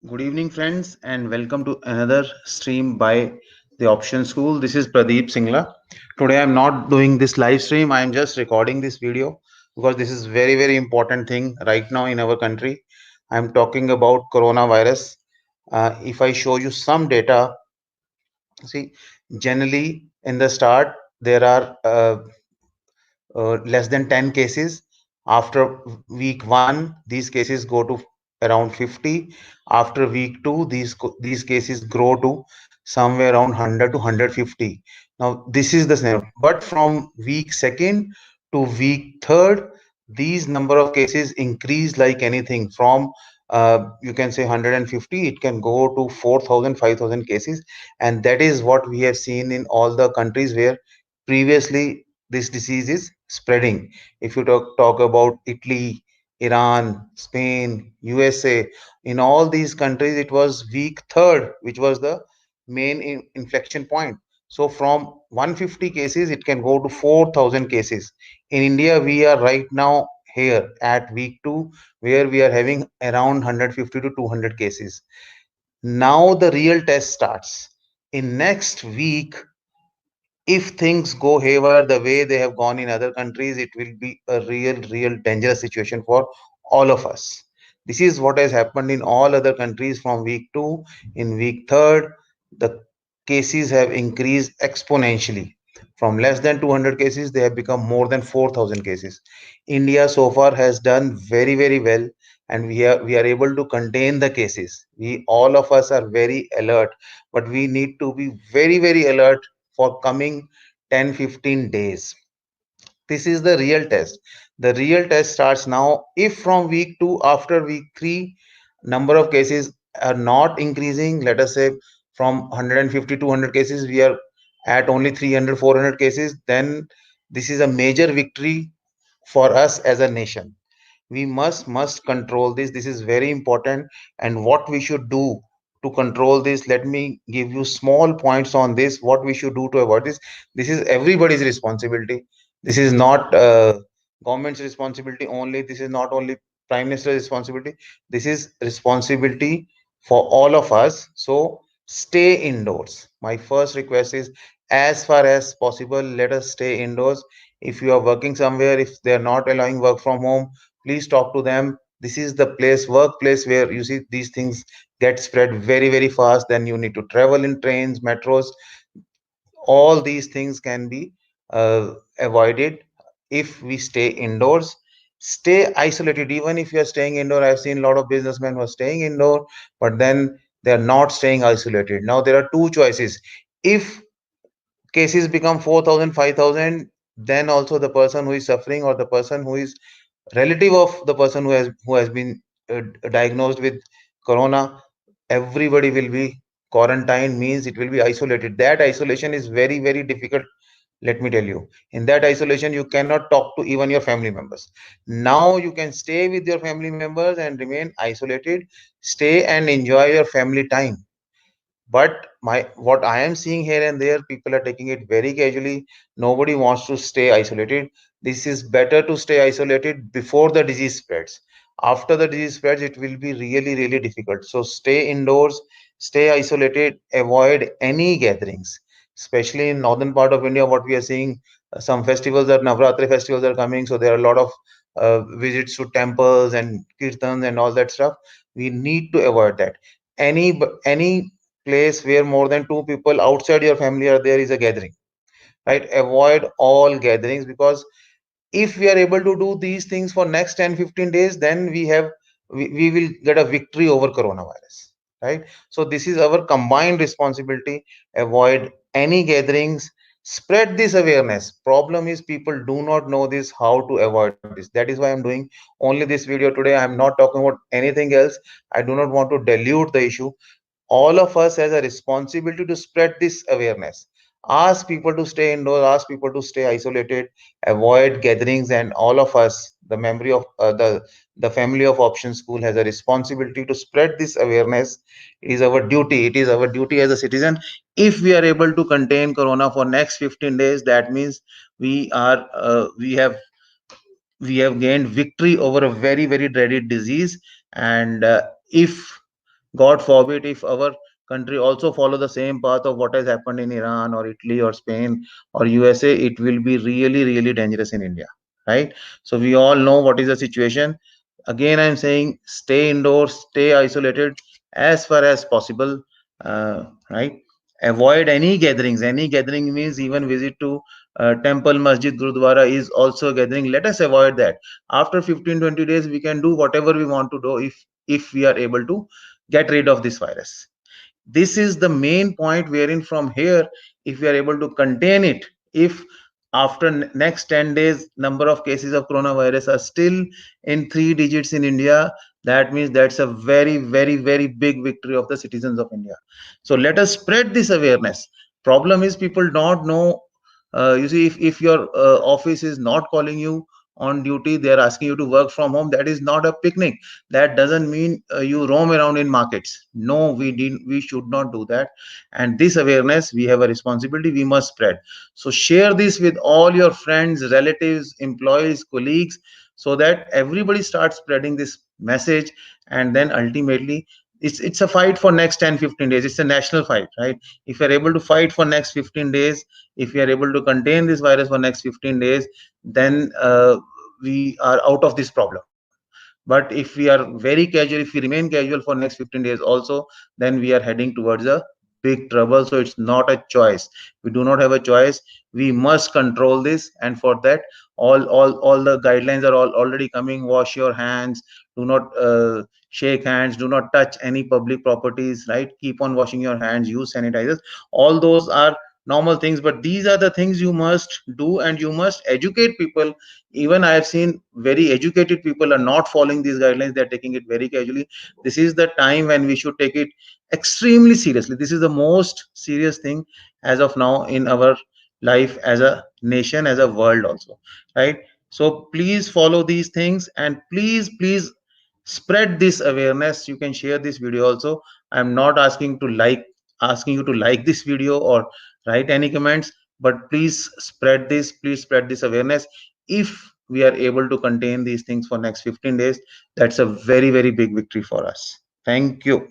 Good evening, friends, and welcome to another stream by the Option School. This is Pradeep Singla. Today, I'm not doing this live stream. I'm just recording this video because this is very important thing right now in our country. I'm talking about coronavirus. If I show you some data, see, generally in the start there are less than 10 cases. After week 1, these cases go to around 50. After week 2, these cases grow to somewhere around 100 to 150. Now this is the scenario, but from week 2nd to week 3rd, these number of cases increase like anything. From you can say 150, it can go to 4,000, 5,000 cases, and that is what we have seen in all the countries where previously this disease is spreading. If you talk about Italy, Iran, Spain, USA, in all these countries, it was week 3rd, which was the main inflection point. So from 150 cases, it can go to 4,000 cases. In India, we are right now here at week 2, where we are having around 150 to 200 cases. Now the real test starts. In next week, if things go haywire the way they have gone in other countries, it will be a real dangerous situation for all of us. This is what has happened in all other countries from week 2. In week 3rd, the cases have increased exponentially. From less than 200 cases, they have become more than 4,000 cases. India so far has done very well, and we are able to contain the cases. We all of us are very alert, but we need to be very alert for coming 10-15 days. This is the real test. The real test starts now. If from week 2, after week 3, number of cases are not increasing, let us say from 150 to 200 cases, we are at only 300, 400 cases, then this is a major victory for us as a nation. We must control this. This is very important. And what we should do to control this, let me give you small points on this, what we should do to avoid this. This is everybody's responsibility. This is not government's responsibility only. This is not only prime minister's responsibility. This is responsibility for all of us. So stay indoors. My first request is, as far as possible, let us stay indoors. If you are working somewhere, if they are not allowing work from home, please talk to them. This is the workplace, where you see these things get spread very fast. Then you need to travel in trains, metros. All these things can be avoided if we stay indoors. Stay isolated. Even if you are staying indoor, I've seen a lot of businessmen who are staying indoor, but then they are not staying isolated. Now there are two choices. If cases become 4,000, 5,000, then also the person who is suffering, or the person who is relative of the person who has been diagnosed with corona, everybody will be quarantined, means it will be isolated. That isolation is very difficult. Let me tell you, in that isolation you cannot talk to even your family members. Now you can stay with your family members and remain isolated. Stay and enjoy your family time. But my what I am seeing here and there, people are taking it very casually. Nobody wants to stay isolated. This is better to stay isolated before the disease spreads. After the disease spreads, it will be really difficult. So stay indoors, stay isolated, avoid any gatherings. Especially in northern part of India, what we are seeing, some festivals, are Navratri festivals are coming, so there are a lot of visits to temples and kirtans and all that stuff. We need to avoid that. Any place where more than two people outside your family are there is a gathering, right? Avoid all gatherings, because if we are able to do these things for next 10-15 days, then we will get a victory over coronavirus, right? So this is our combined responsibility. Avoid any gatherings. Spread this awareness. Problem is, people do not know this, how to avoid this. That is why I'm doing only this video today. I'm not talking about anything else. I do not want to dilute the issue. All of us has a responsibility to spread this awareness. Ask people to stay indoors, ask people to stay isolated, avoid gatherings. And all of us, the memory of the family of Option School, has a responsibility to spread this awareness. It is our duty. It is our duty as a citizen. If we are able to contain corona for next 15 days, that means we have gained victory over a very dreaded disease. And if God forbid if our country also follow the same path of what has happened in Iran or Italy or Spain or USA, it will be really, really dangerous in India, right? So we all know what is the situation. Again, I'm saying stay indoors, stay isolated as far as possible, right? Avoid any gatherings. Any gathering means even visit to temple, masjid, gurudwara is also a gathering. Let us avoid that. After 15, 20 days, we can do whatever we want to do if we are able to get rid of this virus. This is the main point wherein from here, if we are able to contain it, if after next 10 days number of cases of coronavirus are still in 3 digits in India, that means that's a very, very, very big victory of the citizens of India. So let us spread this awareness. Problem is people don't know. You see, if your office is not calling you on duty, they're asking you to work from home, that is not a picnic. That doesn't mean you roam around in markets. No, we should not do that. And this awareness, we have a responsibility, we must spread. So share this with all your friends, relatives, employees, colleagues, so that everybody starts spreading this message. And then ultimately it's a fight for next 10, 15 days. It's a national fight, right? If you're able to fight for next 15 days, if we are able to contain this virus for next 15 days, then we are out of this problem. But if we are very casual, if we remain casual for next 15 days also, then we are heading towards a big trouble. So it's not a choice. We do not have a choice. We must control this. And for that, all the guidelines are already coming. Wash your hands. Do not shake hands. Do not touch any public properties, right? Keep on washing your hands. Use sanitizers. All those are normal things, but these are the things you must do, and you must educate people. Even I have seen very educated people are not following these guidelines. They're taking it very casually. This is the time when we should take it extremely seriously. This is the most serious thing as of now in our life, as a nation, as a world also, right? So please follow these things, and please spread this awareness. You can share this video also. I'm not asking you to like this video or write any comments, but please spread this awareness. If we are able to contain these things for next 15 days, that's a very, very big victory for us. Thank you.